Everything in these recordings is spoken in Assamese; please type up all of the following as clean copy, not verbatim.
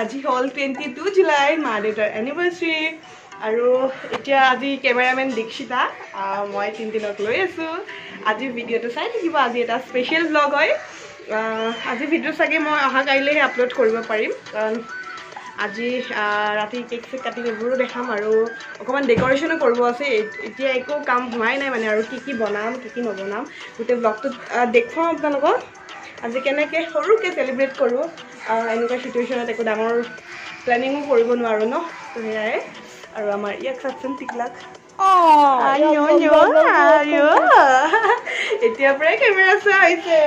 আজি হল 22 জুলাই মা দেউতাৰ এনিভাৰ্সাৰী আৰু এতিয়া আজি কেমেৰামেন দীক্ষিতা মই তিনদিনক লৈ আছো আজি ভিডিঅটো চাই থাকিব আজি এটা স্পেশাল ব্লগ হয় আজি ভিডিঅ চাগে মই অহা কাইলৈ আপলোড কৰিব পাৰিম কাৰণ আজি ৰাতি কেক কাটিং এইবোৰো দেখাম আৰু অকমান ডেকোৰেশনো কৰিব আছে এতিয়া একো কাম হোৱাই নাই মানে আৰু কি বনাম কি নবনাম গোটেই ব্লগটোত দেখুৱাম আপোনালোকক আজি কেনেকৈ সৰুকৈ সেলিব্ৰেট কৰোঁ এনেকুৱা সিচুৱেশ্যনত একো ডাঙৰ প্লেনিঙো কৰিব নোৱাৰোঁ ন তো সেয়াই আৰু আমাৰ ইয়াক চাচোন টিকলাক এতিয়াৰ পৰাই কেমেৰা চোৱা হৈছে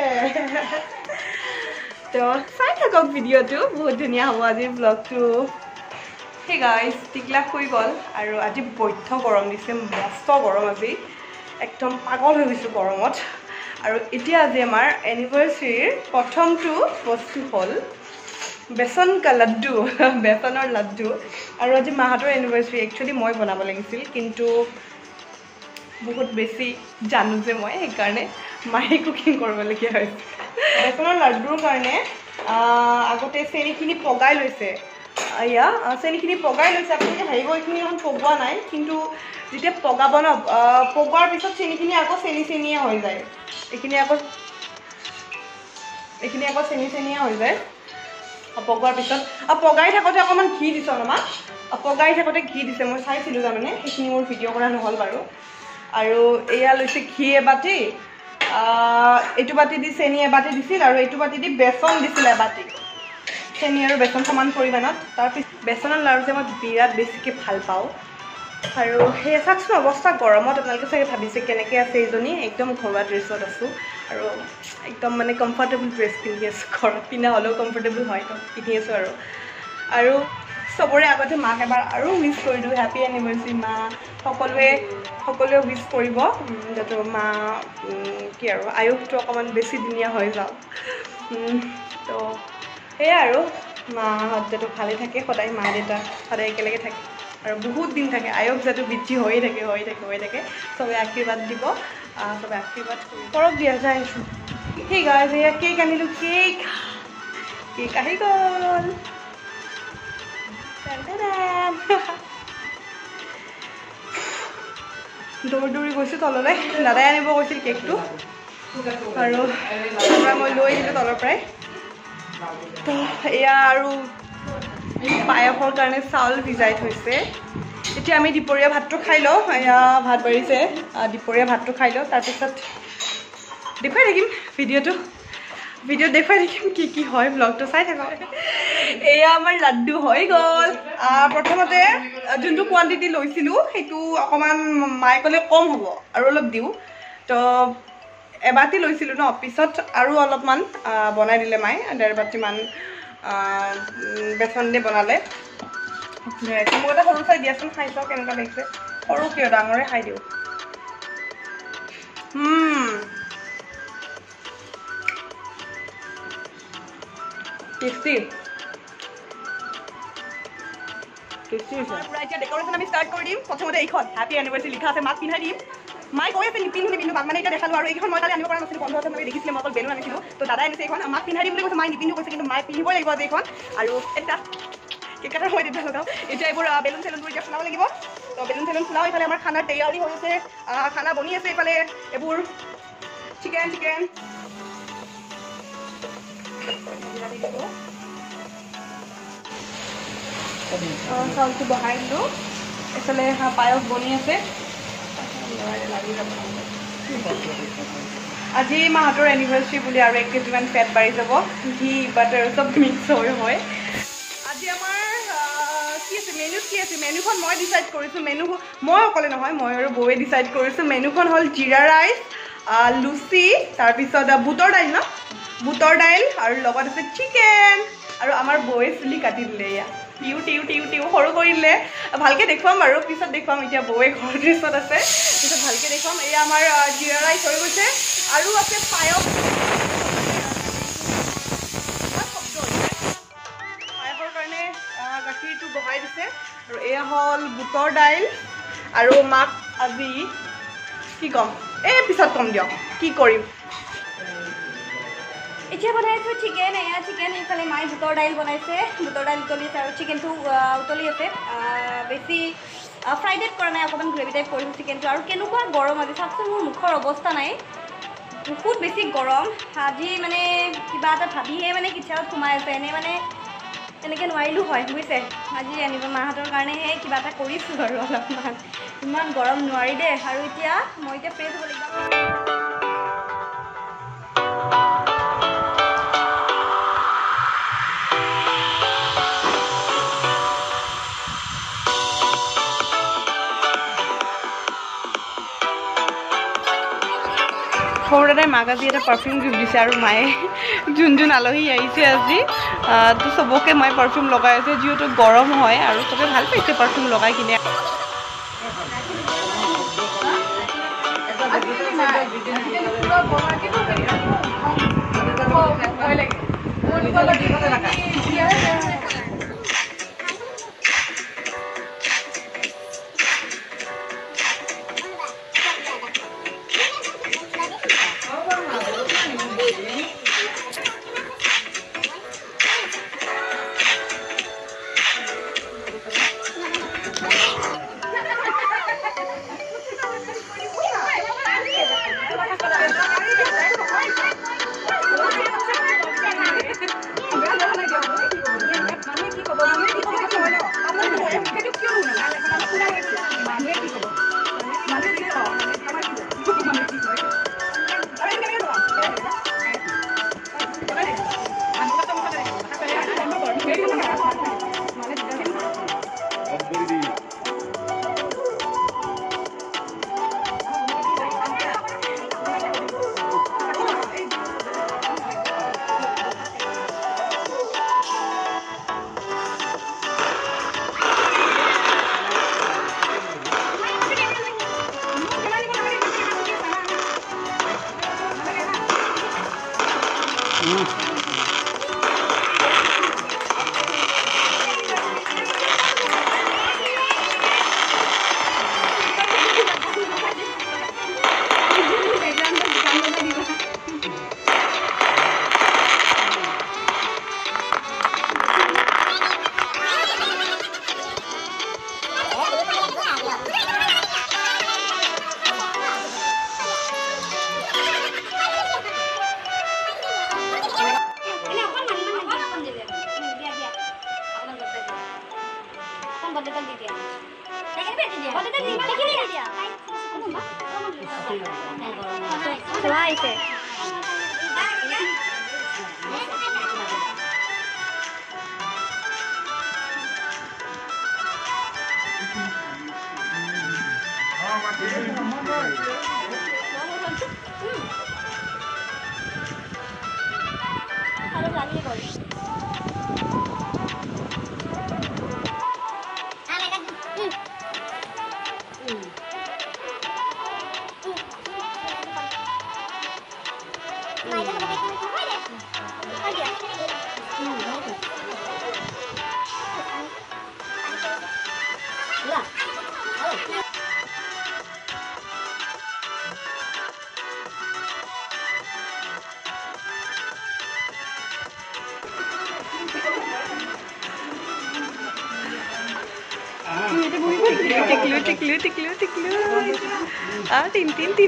তো চাই থাকক ভিডিঅ'টো বহুত ধুনীয়া হ'ব আজিৰ ব্লগটো হে গাইজ টিকলাক শুই গ'ল আৰু আজি বৈধ্য গৰম দিছে মস্ত গৰম আজি একদম পাগল হৈ গৈছোঁ গৰমত আৰু এতিয়া আজি আমাৰ এনিভাৰ্সাৰীৰ প্ৰথমটো বস্তু হ'ল বেচন কা লাড্ডু বেচনৰ লাড্ডু আৰু আজি মাহঁতৰ এনিভাৰ্সাৰী একচুৱেলি মই বনাব লাগিছিল কিন্তু বহুত বেছি জানো যে মই সেইকাৰণে মায়ে কুকিং কৰিবলগীয়া হৈছে বেচনৰ লাড্ডুৰ কাৰণে আগতে চেনিখিনি পগাই লৈছে এয়া চেনিখিনি পগাই লৈছে আপোনালোকে ভাবিব এইখিনি এখন পগোৱা নাই কিন্তু যেতিয়া পগাব ন পগোৱাৰ পিছত চেনিখিনি আকৌ চেনিয়ে হৈ যায় এইখিনি আকৌ চেনিয়ে হৈ যায় পগোৱাৰ পিছত পগাই থাকোঁতে অকণমান ঘি দিছোঁ অলপমান পগাই থাকোঁতে ঘি দিছে মই চাইছিলোঁ তাৰমানে সেইখিনি মোৰ ভিডিঅ' কৰা নহ'ল বাৰু আৰু এয়া লৈছে ঘি এবাটি এইটো বাটি দি চেনি এবাটি দিছিল আৰু এইটো বাটি দি বেচন দিছিল এবাটি চেনি আৰু বেচন সমান পৰিমাণত তাৰপিছত বেচনৰ লাড়ু যে মই বিৰাট বেছিকৈ ভাল পাওঁ আৰু সেই চাওকচোন অৱস্থা গৰমত আপোনালোকে চাগে ভাবিছে কেনেকৈ আছে এইজনী একদম ঘৰুৱা ড্ৰেছত আছোঁ আৰু একদম মানে কমফৰ্টেবল ড্ৰেছ পিন্ধি আছোঁ ঘৰত পিন্ধা হ'লেও কমফৰ্টেবল হয় পিন্ধি আছোঁ আৰু চবৰে আগতে মাক এবাৰ আৰু উইচ কৰি দিওঁ হেপী এনিভাৰ্চাৰী মা সকলোৱে উইচ কৰিব যাতে মা কি আৰু আয়ুসটো অকণমান বেছি দিনীয়া হৈ যাওক তো সেয়াই আৰু মাহঁত যাতে ভালে থাকে সদায় মা দেউতা সদায় একেলগে থাকে আৰু বহুত দিন থাকে আয়ুস যাতে বৃদ্ধি হৈয়ে থাকে চবে আশীৰ্বাদ দিব চবে আশীৰ্বাদ কৰক দিয়া যাই আছোঁ সেই গাইজ এয়া কেক আনিলোঁ কেক আহি গ'ল দৌৰি গৈছোঁ তললৈ দাদাই আনিব গৈছিল কেকটো আৰু মই লৈ আহিলোঁ তলৰ পৰাই তো এয়া আৰু পায়সৰ কাৰণে চাউল ভিজাই থৈছে এতিয়া আমি দুপৰীয়া ভাতটো খাই লওঁ এয়া ভাত বাঢ়িছে দুপৰীয়া ভাতটো খাই লওঁ তাৰপিছত দেখুৱাই থাকিম ভিডিঅ'ত দেখুৱাই থাকিম কি হয় ব্লগটো চাই থাকক এয়া আমাৰ লাড্ডু হৈ গ'ল প্ৰথমতে যোনটো কোৱাণ্টিটি লৈছিলোঁ সেইটো অকণমান মায়ে ক'লে কম হ'ব আৰু অলপ দিওঁ তো এবাটি লৈছিলোঁ ন পিছত আৰু অলপমান বনাই দিলে মায়ে 1.5 বাটিমান বেচন দি বনালে মোক এটা সৰু চাই দিয়াচোন খাই চাওঁ কেনেকুৱা লাগিছে সৰু কিয় ডাঙৰে খাই দিওঁ টেষ্টি এতিয়া ডেকৰেশ্যন আমি ষ্টাৰ্ট কৰি দিম প্ৰথমতে এইখন হেপী এনিভাৰ্চাৰী লিখা আছে মাক পিন্ধাই দিম মায়ে কৈ আছে নিপিন্ধো মাক মানে এতিয়া দেখালোঁ আৰু এইখন মই কালি আনিব পৰা নাছিলোঁ বন্ধ আছে মই দেখিছিলে মই অকল বেলুন আনিছিলোঁ তো দাদাই আনিছে এইখন মাক পিন্ধাই দিম বুলি কৈছে মায়ে নিপিন্ধো কৈছে কিন্তু মায়ে পিন্ধিবই লাগিব আজি এইখন আৰু এটা কেক কাটাৰ মই তেতিয়া লগাওঁ এতিয়া এইবোৰ বেলুন চেলুনবোৰ এতিয়া ফুলাব লাগিব তো বেলুন চেলুন ফুলাওঁ এইফালে আমাৰ খানাৰ তৈয়াৰী হৈ আছে খানা বনি আছে এইফালে এইবোৰ চিকেন চাউলটো বহাই দিলোঁ এইফালে পায়স বনি আছে আজি মাহঁতৰ এনিভাৰ্চাৰী বুলি আৰু 1 কেজিমান ফেট বাঢ়ি যাব ঘি বাটাৰ চব মিক্স হয় আজি আমাৰ কি আছে মেনুখন মই ডিচাইড কৰিছোঁ মই অকলে নহয় মই আৰু বৌৱে ডিচাইড কৰিছোঁ মেনুখন হ'ল জিৰা ৰাইচ লুচি তাৰপিছত বুটৰ দাইল আৰু লগত আছে চিকেন আৰু আমাৰ বৌৱে চুলি কাটি দিলে এয়া টিউ সৰু কৰি দিলে ভালকৈ দেখুৱাম বাৰু পিছত দেখুৱাম এতিয়া বৌৱে ঘৰ ড্ৰেছত আছে পিছত ভালকৈ দেখুৱাম এয়া আমাৰ জিৰা ৰাইচ হৈ গৈছে আৰু আছে পায়সৰ কাৰণে গাখীৰটো বহাই দিছে আৰু এয়া হ'ল বুটৰ দাইল আৰু মাক আজি কি ক'ম পিছত ক'ম দিয়ক কি কৰিম এতিয়া বনাইছোঁ চিকেন। এয়া চিকেন, এইফালে মায়ে বুটৰ দাইল বনাইছে, বুটৰ দাইল উতলি আছে আৰু চিকেনটো উতলি আছে। বেছি ফ্ৰাইড টাইপ কৰা নাই, অকণমান গ্ৰেভি টাইপ কৰিছোঁ চিকেনটো। আৰু কেনেকুৱা গৰম আজি চাওকচোন, মোৰ মুখৰ অৱস্থা নাই, বহুত বেছি গৰম আজি। মানে কিবা এটা ভাবিহে মানে কিচেনত সোমাই আছে, এনেই মানে তেনেকৈ নোৱাৰিলোঁ হয় বুজিছে। আজি আনিব মাহঁতৰ কাৰণেহে কিবা এটা কৰিছোঁ আৰু অলপমান, ইমান গৰম নোৱাৰি দেই। আৰু এতিয়া মই ফ্ৰেছ হ'ব লাগিব। সৰু দাদাই মাক আজি এটা পাৰফিউম গিফ্ট দিছে আৰু মায়ে যোন আলহী আহিছে আজি তো চবকে মই পাৰফিউম লগাই আছে, যিহেতু গৰম হয় আৰু চবে ভাল পাইছে পাৰফিউম লগাই কিনে।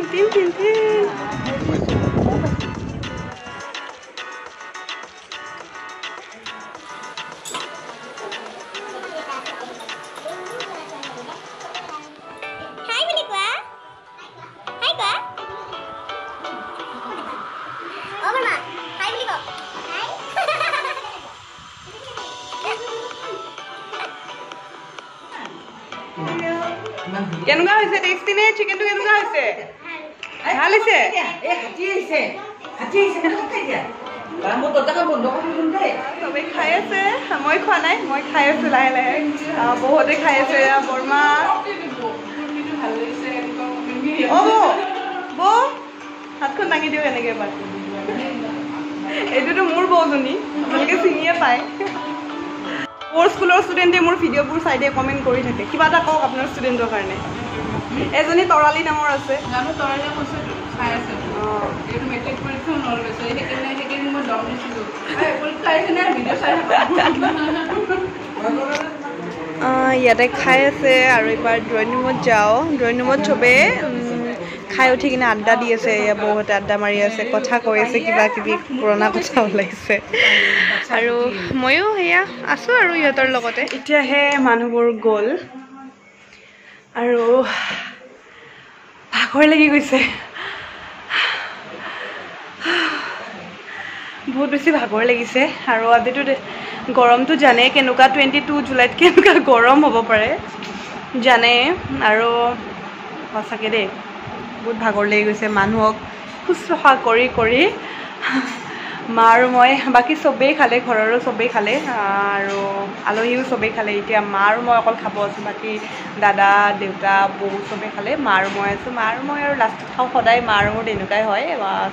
Tiklu. Tintin. কেনেকুৱা হৈছে টেষ্টি নে চিকেনটো কেনেকুৱা হৈছে ভাল হৈছে এ হাতি হৈছে নখাই দিয়া মই ততকা বন্ধ কৰি দিম দে সবে খাই আছে মই খোৱা নাই মই খাই আছো লাহে লাহে বহুতে খাই আছে বৰ্মা ভাল লাগিছে অ বো হাতখন দাঙি দিও এনেকৈ এবাৰ এইটোতো মোৰ বৌজনী আপোনালোকে চিনিয়ে পায় মোৰ স্কুলৰ ষ্টুডেণ্টে মোৰ ভিডিঅ'বোৰ চাই দিয়ে কমেণ্ট কৰি থাকে কিবা এটা কওক আপোনাৰ ষ্টুডেণ্টৰ কাৰণে এজনী তৰালী নামৰ আছে জানো তৰালী কৈছে চাই আছে এইটো মেট্ৰিক পৰীক্ষা নল গৈছে সেইকাৰণে মই 10 ইয়াতে খাই আছে আৰু এবাৰ ড্ৰয়িং ৰুমত যাওঁ ড্ৰয়িং ৰুমত চবেই খাই উঠি কিনে আড্ডা দি আছে এয়া বহুতে আড্ডা মাৰি আছে কথা কৈ আছে কিবা কিবি পুৰণা কথা ওলাইছে আৰু ময়ো সেয়া আছোঁ আৰু ইহঁতৰ লগতে এতিয়াহে মানুহবোৰ গ'ল আৰু ভাগৰ লাগি গৈছে বহুত বেছি ভাগৰ লাগিছে আৰু আজিতো গৰমটো জানে কেনেকুৱা 22 জুলাইত কেনেকুৱা গৰম হ'ব পাৰে জানে আৰু সঁচাকৈ দেই বহুত ভাগৰ লাগি গৈছে মানুহক শুশ্ৰূষা কৰি কৰি মা আৰু মই বাকী চবেই খালে ঘৰৰো চবেই খালে আৰু আলহীও চবেই খালে এতিয়া মা আৰু মই অকল খাব আছোঁ বাকী দাদা দেউতা বৌ চবেই খালে মা আৰু মই আছোঁ মা আৰু মই আৰু লাষ্টত খাওঁ সদায় মা আৰু মোৰ তেনেকুৱাই হয়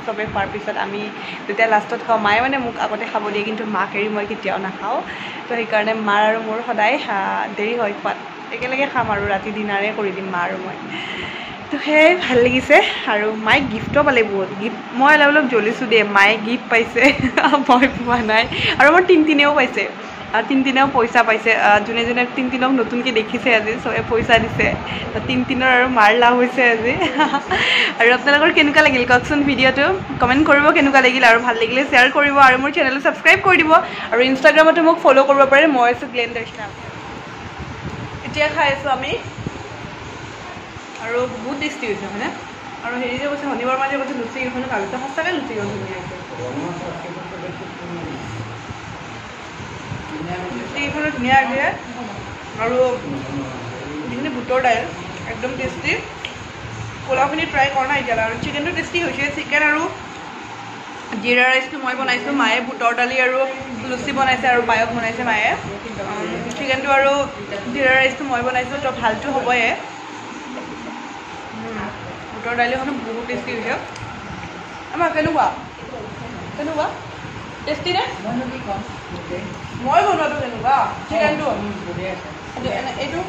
চবেই খোৱাৰ পিছত আমি যেতিয়া লাষ্টত খাওঁ মায়ে মানে মোক আগতে খাব দিয়ে কিন্তু মাক এৰি মই কেতিয়াও নাখাওঁ তো সেইকাৰণে মা আৰু মোৰ সদায় দেৰি হয় খোৱাত একেলগে খাম আৰু ৰাতি ডিনাৰে কৰি দিম মা আৰু মই তো সেয়াই ভাল লাগিছে আৰু মায়ে গিফ্টো পালে বহুত গিফ্ট মই অলপ অলপ জ্বলিছোঁ দেই মায়ে গিফ্ট পাইছে মই পোৱা নাই আৰু মোৰ তিনিও পাইছে তিনিও পইচা পাইছে যোনে যোনে তিনিওক নতুনকৈ দেখিছে আজি চবে পইচা দিছে তিনিৰ আৰু মাৰ লাভ হৈছে আজি আৰু আপোনালোকৰ কেনেকুৱা লাগিল কওকচোন ভিডিঅ'টো কমেণ্ট কৰিব কেনেকুৱা লাগিল আৰু ভাল লাগিলে শ্বেয়াৰ কৰিব আৰু মোৰ চেনেলটো ছাবস্ক্ৰাইব কৰি দিব আৰু ইনষ্টাগ্ৰামতো মোক ফ'ল' কৰিব পাৰে মই আছোঁ গ্লেন দৰ্শনা এতিয়া খাই আছোঁ আমি আৰু বহুত টেষ্টি হৈছে হয়নে আৰু হেৰি যে কৈছে শনিবাৰ মাজে কৈছে লুচি কেইখনো ভাবিছে সঁচাকৈ লুচি কেইখন ধুনীয়া হৈছে লুচি কেইখনো ধুনীয়া হৈছে আৰু যিখিনি বুটৰ দাইল একদম টেষ্টি পোলাওখিনি ট্ৰাই কৰা নাই এতিয়ালৈ আৰু চিকেনটো টেষ্টি হৈছে চিকেন আৰু জিৰা ৰাইচটো মই বনাইছোঁ মায়ে বুটৰ দালি আৰু লুচি বনাইছে আৰু পায়স বনাইছে মায়ে চিকেনটো আৰু জিৰা ৰাইচটো মই বনাইছোঁ তো ভালটো হ'বই বুটৰ দালিখনো বহুত টেষ্টি হৈছে আমাৰ কেনেকুৱা টেষ্টি নে মই বনোৱাটো কেনেকুৱা চিকেনটো এইটো